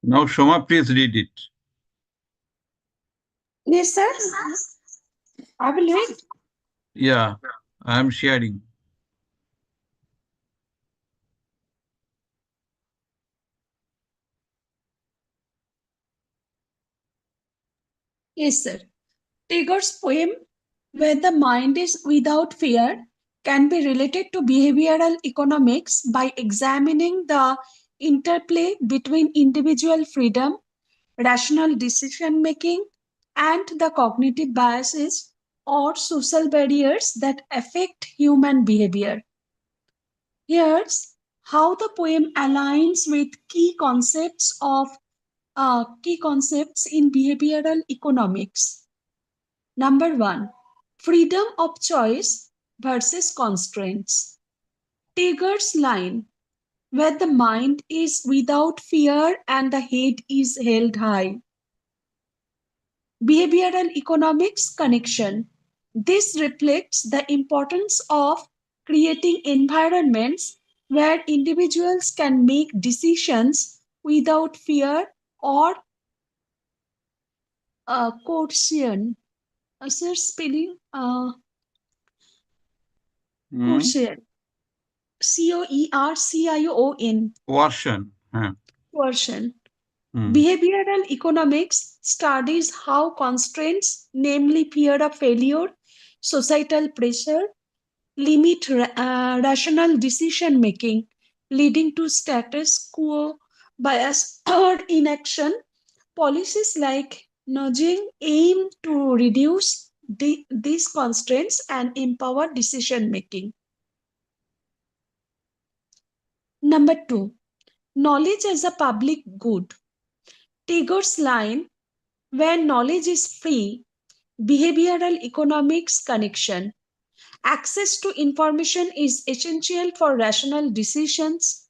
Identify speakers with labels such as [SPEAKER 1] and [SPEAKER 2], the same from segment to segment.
[SPEAKER 1] Now, Shoma, please read it.
[SPEAKER 2] Yes, sir. I will read.
[SPEAKER 1] Yeah, I am sharing.
[SPEAKER 2] Yes, sir. Tagore's poem, Where the Mind is Without Fear, can be related to behavioral economics by examining the interplay between individual freedom, rational decision making, and the cognitive biases or social barriers that affect human behavior. Here's how the poem aligns with key concepts in behavioral economics. Number one, freedom of choice versus constraints. Tagore's line, where the mind is without fear and the head is held high. Behavioral economics connection. This reflects the importance of creating environments where individuals can make decisions without fear or coercion. Sir, spelling
[SPEAKER 1] Hmm.
[SPEAKER 2] coercion. Coercion.
[SPEAKER 1] Version.
[SPEAKER 2] Coercion.
[SPEAKER 1] Hmm.
[SPEAKER 2] Behavioral economics studies how constraints, namely fear of failure, societal pressure, limit rational decision making, leading to status quo bias or inaction. Policies like nudging aim to reduce these constraints and empower decision making. Number two, knowledge as a public good. Tagore's line, where knowledge is free, behavioral economics connection. Access to information is essential for rational decisions.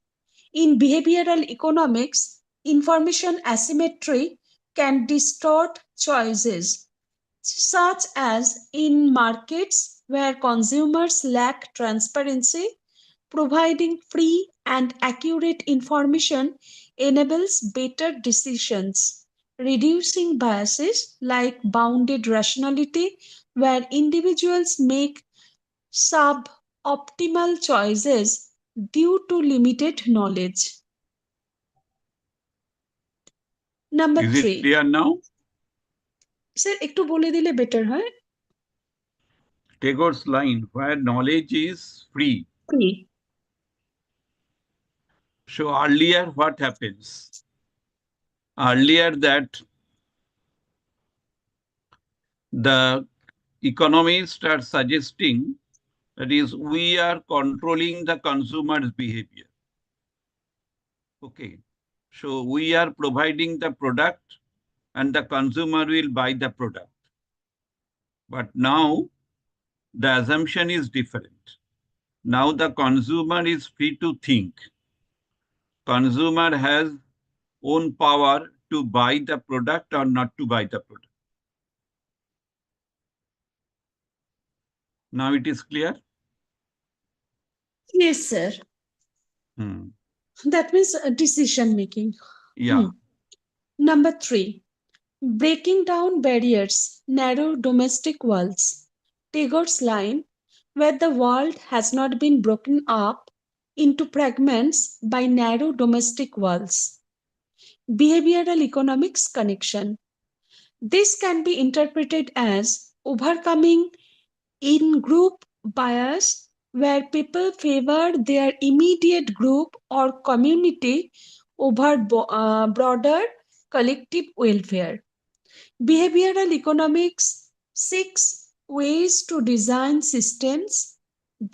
[SPEAKER 2] In behavioral economics, information asymmetry can distort choices, such as in markets where consumers lack transparency. Providing free and accurate information enables better decisions, reducing biases like bounded rationality, where individuals make suboptimal choices due to limited knowledge. Number
[SPEAKER 1] Is it
[SPEAKER 2] 3,
[SPEAKER 1] clear now?
[SPEAKER 2] Sir একটু বলে দিলে better হয়।
[SPEAKER 1] Tagore's line, where knowledge is free.
[SPEAKER 2] Free.
[SPEAKER 1] So earlier, what happens? Earlier, that the economists are suggesting that is, we are controlling the consumer's behavior. Okay. So we are providing the product and the consumer will buy the product. But now the assumption is different. Now the consumer is free to think. Consumer has own power to buy the product or not to buy the product. Now it is clear?
[SPEAKER 2] Yes, sir.
[SPEAKER 1] Hmm.
[SPEAKER 2] That means decision making.
[SPEAKER 1] Yeah.
[SPEAKER 2] Number 3, breaking down barriers, narrow domestic walls. Tagore's line, where the world has not been broken up into fragments by narrow domestic walls. Behavioral economics connection. This can be interpreted as overcoming in group bias, where people favor their immediate group or community over broader collective welfare. Behavioral economics seeks ways to design systems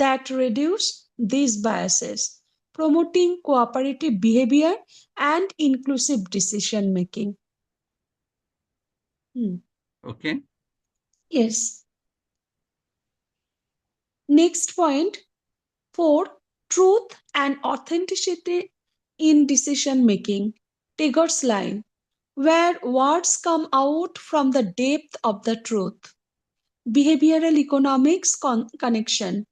[SPEAKER 2] that reduce these biases, promoting cooperative behavior and inclusive decision making.
[SPEAKER 1] Okay.
[SPEAKER 2] Yes. Next point 4, truth and authenticity in decision making. Tagore's line, where words come out from the depth of the truth. Behavioral economics connection.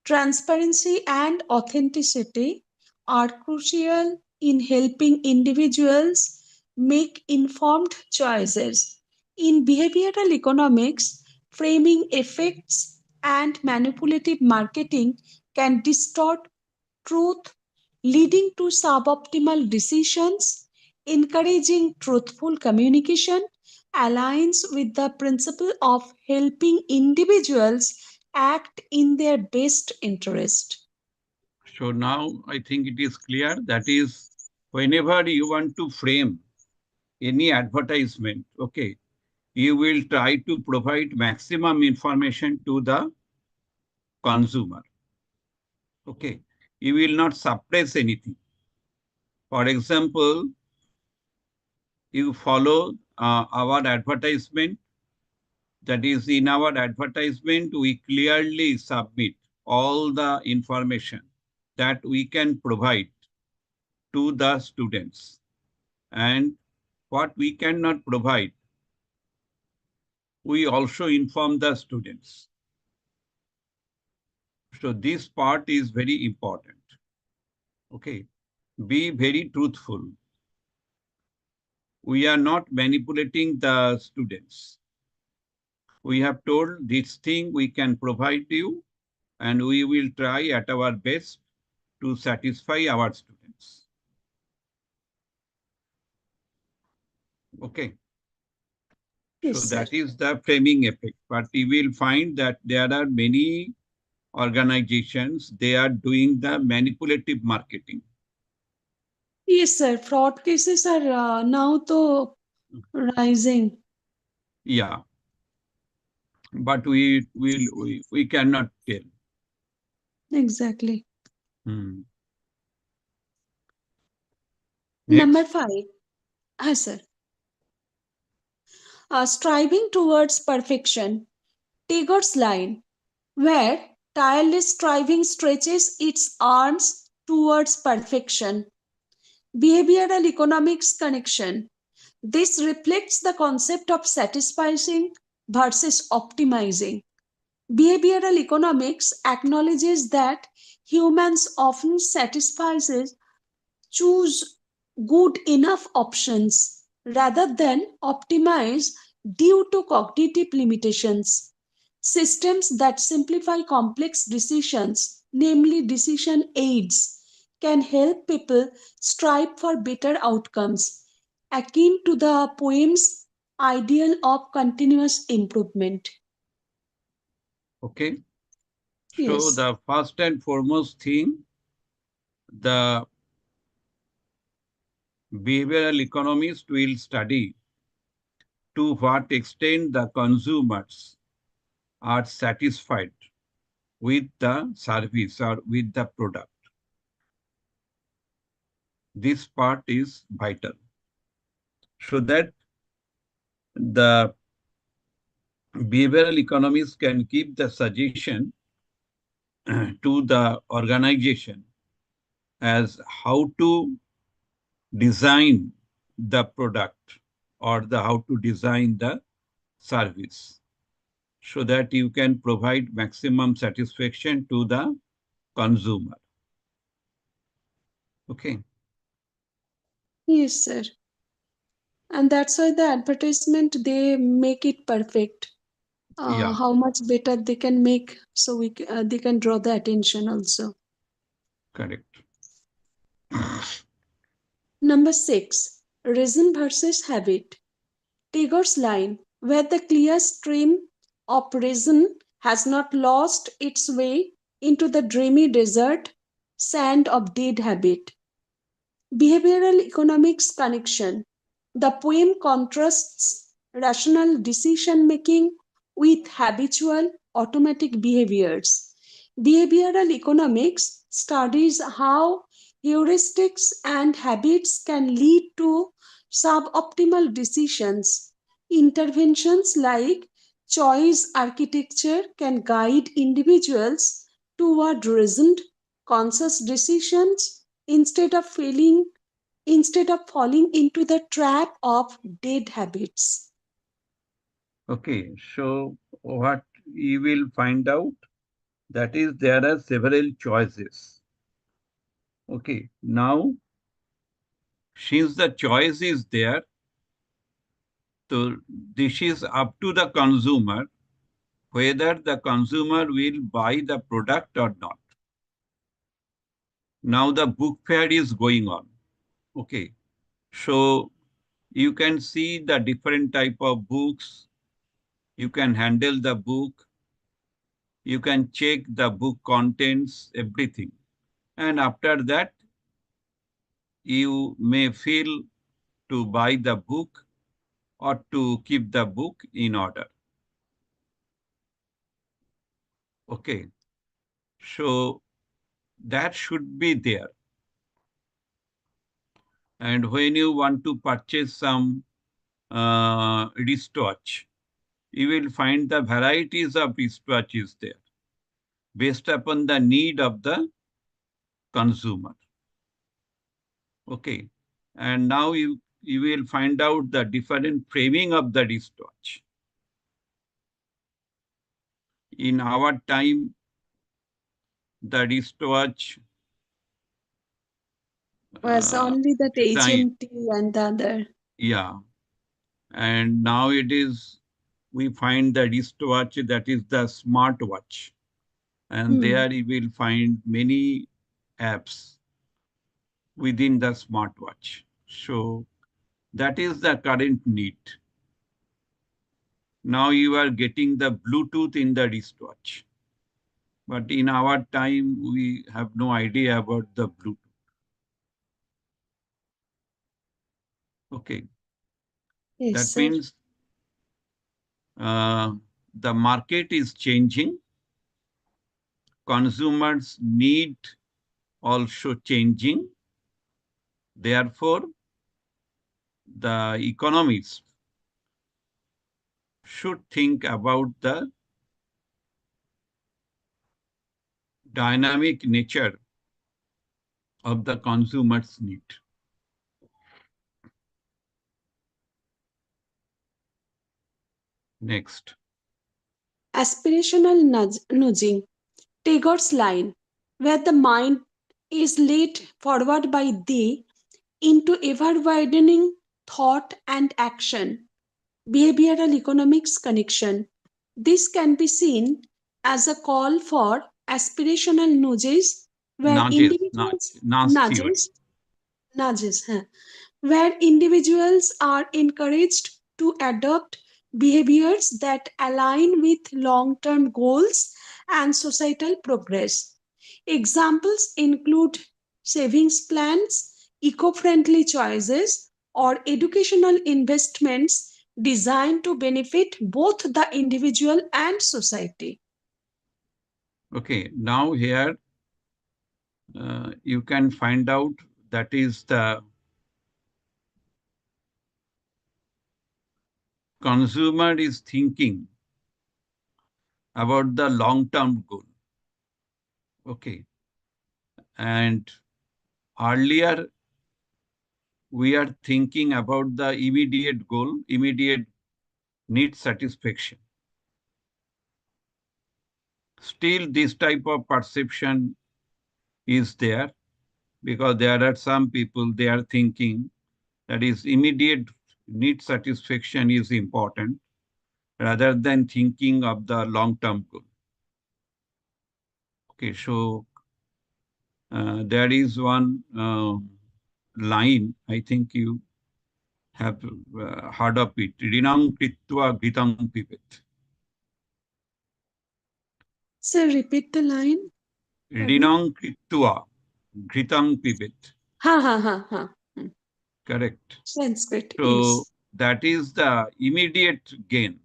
[SPEAKER 2] Transparency and authenticity are crucial in helping individuals make informed choices. In behavioral economics, framing effects and manipulative marketing can distort truth, leading to suboptimal decisions. Encouraging truthful communication aligns with the principle of helping individuals act in their best interest.
[SPEAKER 1] So now I think it is clear that is whenever you want to frame any advertisement, okay, you will try to provide maximum information to the consumer. Okay, you will not suppress anything. For example, you follow our advertisement. That is, in our advertisement, we clearly submit all the information that we can provide to the students. And what we cannot provide, we also inform the students. So this part is very important. Okay, be very truthful. We are not manipulating the students. We have told this thing we can provide you, and we will try at our best to satisfy our students. Okay. So
[SPEAKER 2] Yes, sir.
[SPEAKER 1] that is the framing effect. But you will find that there are many organizations, they are doing the manipulative marketing.
[SPEAKER 2] Yes, sir. Fraud cases are now to rising.
[SPEAKER 1] Yeah, but we cannot tell.
[SPEAKER 2] Exactly.
[SPEAKER 1] Hmm.
[SPEAKER 2] Number
[SPEAKER 1] Next.
[SPEAKER 2] 5. Sir. Striving towards perfection. Tagore's line, where tireless striving stretches its arms towards perfection. Behavioral economics connection. This reflects the concept of satisfying versus optimizing. Behavioral economics acknowledges that humans often choose good enough options rather than optimize due to cognitive limitations. Systems that simplify complex decisions, namely decision aids, can help people strive for better outcomes, akin to the poem's ideal of continuous improvement.
[SPEAKER 1] Okay. So
[SPEAKER 2] Yes.
[SPEAKER 1] the first and foremost thing, the behavioral economists will study to what extent the consumers are satisfied with the service or with the product. This part is vital so that the behavioral economists can give the suggestion to the organization as how to design the product or the how to design the service so that you can provide maximum satisfaction to the consumer. Okay.
[SPEAKER 2] Yes, sir. And that's why the advertisement they make it perfect.
[SPEAKER 1] Yeah,
[SPEAKER 2] How much better they can make, so they can draw the attention also.
[SPEAKER 1] correct.
[SPEAKER 2] Number 6, reason versus habit. Tagore's line, where the clear stream of reason has not lost its way into the dreamy desert sand of dead habit. Behavioral economics connection. The poem contrasts rational decision making with habitual automatic behaviors. Behavioral economics studies how heuristics and habits can lead to suboptimal decisions. Interventions like choice architecture can guide individuals toward reasoned, conscious decisions instead of falling into the trap of dead habits.
[SPEAKER 1] Okay, so what you will find out that is there are several choices. Okay, now Since the choice is there, so this is up to the consumer whether the consumer will buy the product or not. Now the book fair is going on. Okay. So you can see the different type of books. You can handle the book. You can check the book contents, everything. And after that, you may feel to buy the book or to keep the book in order. Okay. So that should be there. And when you want to purchase some wristwatch, you will find the varieties of wristwatches there based upon the need of the consumer. Okay. And now you will find out the different framing of the wristwatch. In our time, the wristwatch
[SPEAKER 2] Was
[SPEAKER 1] uh,
[SPEAKER 2] only that
[SPEAKER 1] design,
[SPEAKER 2] HMT and the other.
[SPEAKER 1] yeah. And now it is, we find the wristwatch that is the smartwatch. And
[SPEAKER 2] Hmm.
[SPEAKER 1] there you will find many apps within the smartwatch. So that is the current need. Now you are getting the Bluetooth in the wristwatch. But in our time, we have no idea about the Bluetooth. Okay.
[SPEAKER 2] Yes,
[SPEAKER 1] That
[SPEAKER 2] sir.
[SPEAKER 1] means uh, the market is changing. Consumers' need also changing. Therefore, the economists should think about the dynamic nature of the consumer's need. Next.
[SPEAKER 2] Aspirational nudging, Tagore's line, where the mind is led forward by thee into ever widening thought and action. Behavioral economics connection. This can be seen as a call for aspirational nudges, where
[SPEAKER 1] Nudges,
[SPEAKER 2] individuals
[SPEAKER 1] nudge theory.
[SPEAKER 2] nudges, where individuals are encouraged to adopt behaviors that align with long term goals and societal progress. Examples include savings plans, eco friendly choices, or educational investments designed to benefit both the individual and society.
[SPEAKER 1] Okay, now here you can find out that is the consumer is thinking about the long-term goal. Okay, and earlier we are thinking about the immediate goal, immediate need satisfaction. Still, this type of perception is there because there are some people they are thinking that is immediate need satisfaction is important rather than thinking of the long-term goal. Okay, so there is one line, I think you have heard of it. Rinang kritva gritang pibet.
[SPEAKER 2] So repeat the line again.
[SPEAKER 1] Rinang kritva gritang pibet.
[SPEAKER 2] Ha ha ha ha.
[SPEAKER 1] Correct.
[SPEAKER 2] Sanskrit,
[SPEAKER 1] So
[SPEAKER 2] yes.
[SPEAKER 1] that is the immediate gain,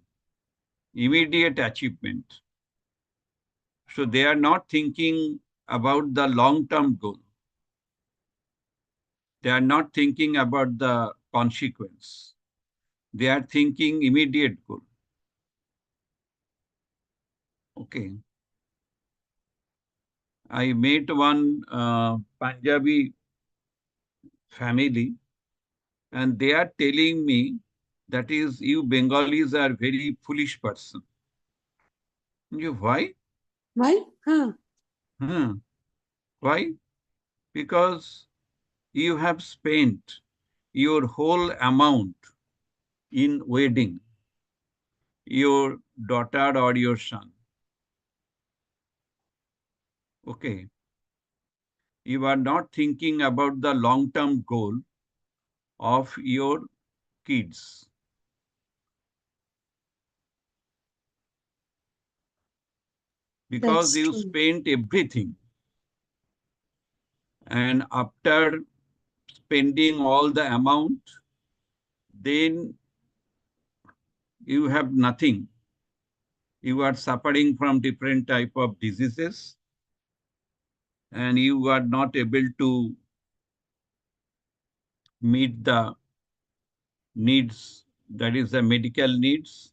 [SPEAKER 1] immediate achievement. So they are not thinking about the long-term goal. They are not thinking about the consequence. They are thinking immediate goal. Okay. I met one Punjabi family, and they are telling me that is you Bengalis are very foolish person. You why?
[SPEAKER 2] Why? Huh.
[SPEAKER 1] Hmm. Why? Because you have spent. your whole amount in wedding, your daughter or your son. Okay. You are not thinking about the long-term goal of your kids, because
[SPEAKER 2] That's
[SPEAKER 1] you
[SPEAKER 2] true.
[SPEAKER 1] spent everything, and after spending all the amount, then you have nothing. You are suffering from different type of diseases, and you are not able to meet the needs, that is the medical needs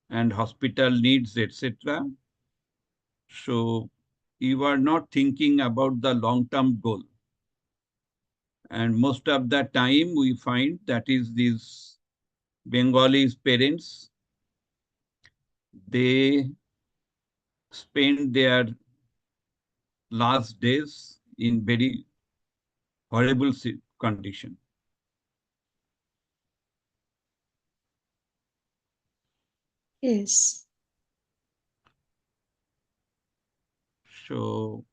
[SPEAKER 1] and hospital needs, etc. So you are not thinking about the long-term goal. And most of the time we find that is these Bengali parents, they spend their last days in very horrible condition.
[SPEAKER 2] Yes.
[SPEAKER 1] So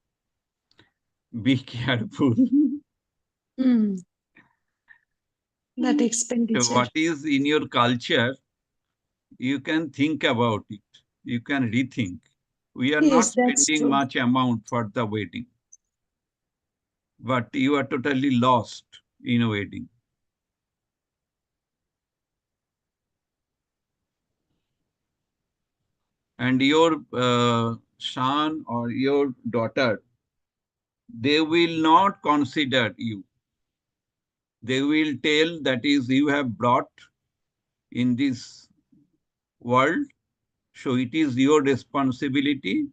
[SPEAKER 1] be careful.
[SPEAKER 2] Hmm. That
[SPEAKER 1] So
[SPEAKER 2] expenditure.
[SPEAKER 1] what is in your culture, you can think about it. You can rethink. We are not
[SPEAKER 2] Yes, that's
[SPEAKER 1] spending
[SPEAKER 2] true.
[SPEAKER 1] much amount for the wedding, but you are totally lost in a wedding. And your son or your daughter, they will not consider you. They will tell that is you have brought in this world, so it is your responsibility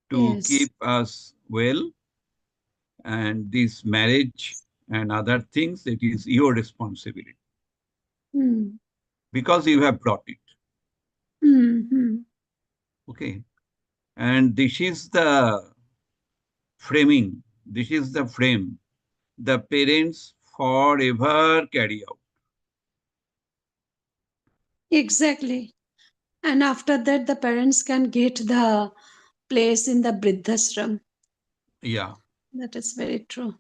[SPEAKER 1] to
[SPEAKER 2] Yes.
[SPEAKER 1] keep us well, and this marriage and other things, it is your responsibility
[SPEAKER 2] Hmm.
[SPEAKER 1] because you have brought it.
[SPEAKER 2] Hmm. Hmm.
[SPEAKER 1] Okay. And this is the framing, this is the frame the parents forever carry out.
[SPEAKER 2] Exactly. And after that, the parents can get the place in the Vriddhashram.
[SPEAKER 1] Yeah.
[SPEAKER 2] That is very true.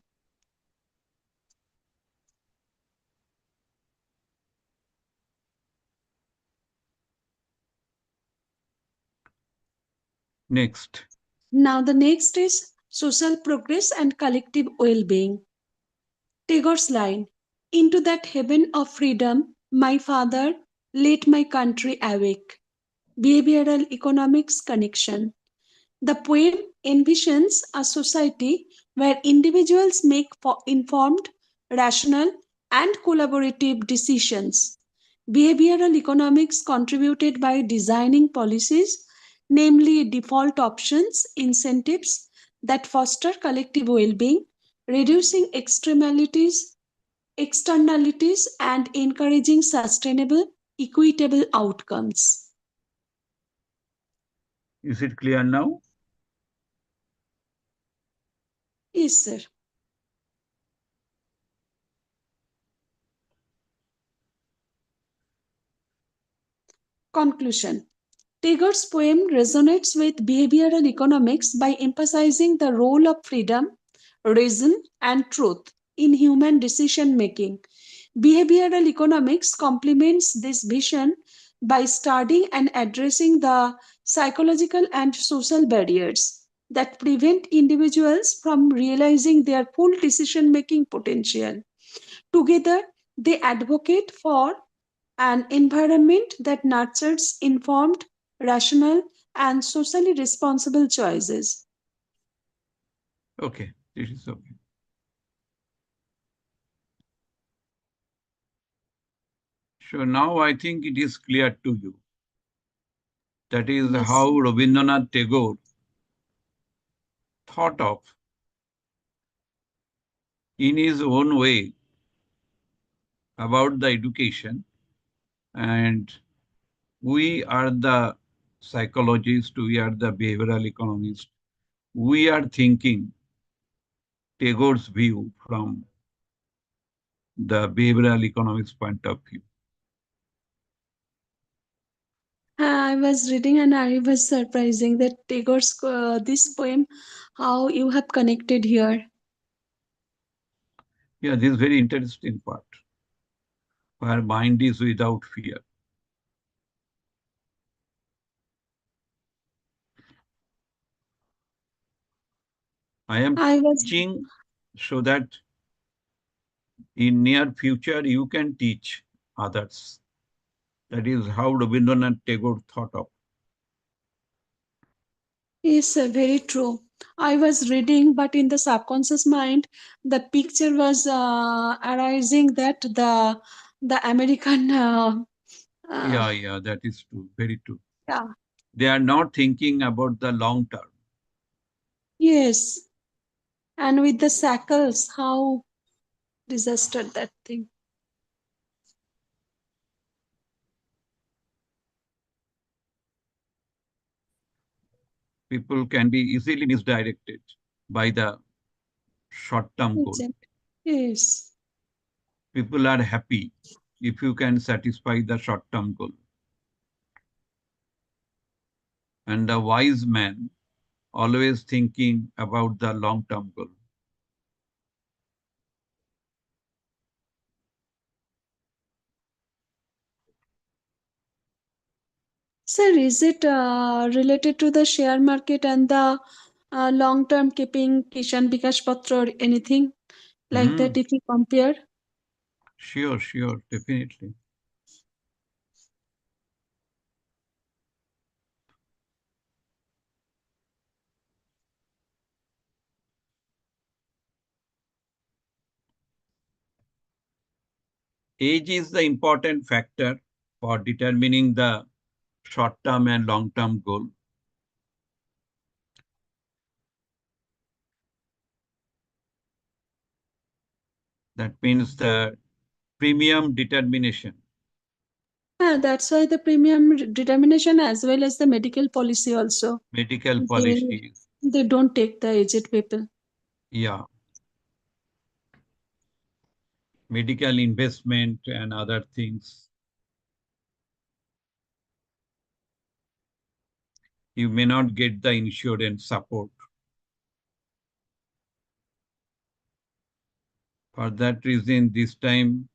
[SPEAKER 1] Next.
[SPEAKER 2] Now, the next is social progress and collective well being. Tagore's line, "Into that heaven of freedom, my father, let my country awake." Behavioral economics connection. The poem envisions a society where individuals make informed, rational, and collaborative decisions. Behavioral economics contributed by designing policies, namely default options, incentives that foster collective well being, reducing externalities, and encouraging sustainable, equitable outcomes.
[SPEAKER 1] Is it clear now?
[SPEAKER 2] Yes, sir. Conclusion. Tagore's poem resonates with behavioral economics by emphasizing the role of freedom, reason, and truth in human decision making. Behavioral economics complements this vision by studying and addressing the psychological and social barriers that prevent individuals from realizing their full decision making potential. Together, they advocate for an environment that nurtures informed, rational, and socially responsible choices.
[SPEAKER 1] Okay. This is okay. So now I think it is clear to you. That is
[SPEAKER 2] Yes,
[SPEAKER 1] how Rabindranath Tagore thought of in his own way about the education. And we are the psychologists, we are the behavioral economists. We are thinking Tagore's view from the behavioral economics point of view.
[SPEAKER 2] I was reading and I was surprising that Tagore's this poem, how you have connected here.
[SPEAKER 1] Yeah, this is very interesting part, where mind is without fear. I am
[SPEAKER 2] I was
[SPEAKER 1] teaching so that in near future you can teach others. That is how Rabindranath Tagore thought of.
[SPEAKER 2] Yes, very true. I was reading, but in the subconscious mind, the picture was arising that the American uh,
[SPEAKER 1] Yeah, that is true, very true.
[SPEAKER 2] yeah,
[SPEAKER 1] They are not thinking about the long term.
[SPEAKER 2] yes, and with the shackles, how disaster that thing.
[SPEAKER 1] People can be easily misdirected by the short-term goal.
[SPEAKER 2] Isn't? Yes.
[SPEAKER 1] People are happy if you can satisfy the short-term goal. And the wise man always thinking about the long-term goal.
[SPEAKER 2] Sir, is it related to the share market and the long-term keeping Kishan Bikash Patra or anything like that
[SPEAKER 1] Hmm,
[SPEAKER 2] if you compare?
[SPEAKER 1] sure, definitely. Age is the important factor for determining the short-term and long-term goal. That means the premium determination,
[SPEAKER 2] Yeah, that's why the premium determination as well as the medical policy also.
[SPEAKER 1] medical
[SPEAKER 2] They
[SPEAKER 1] policy.
[SPEAKER 2] they don't take the aged people.
[SPEAKER 1] Yeah, medical investment and other things. You may not get the insurance support. For that reason, this time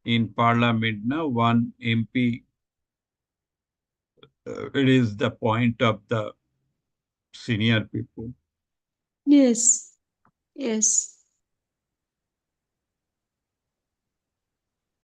[SPEAKER 1] in Parliament, now one MP raised the point of the senior people.
[SPEAKER 2] Yes, yes.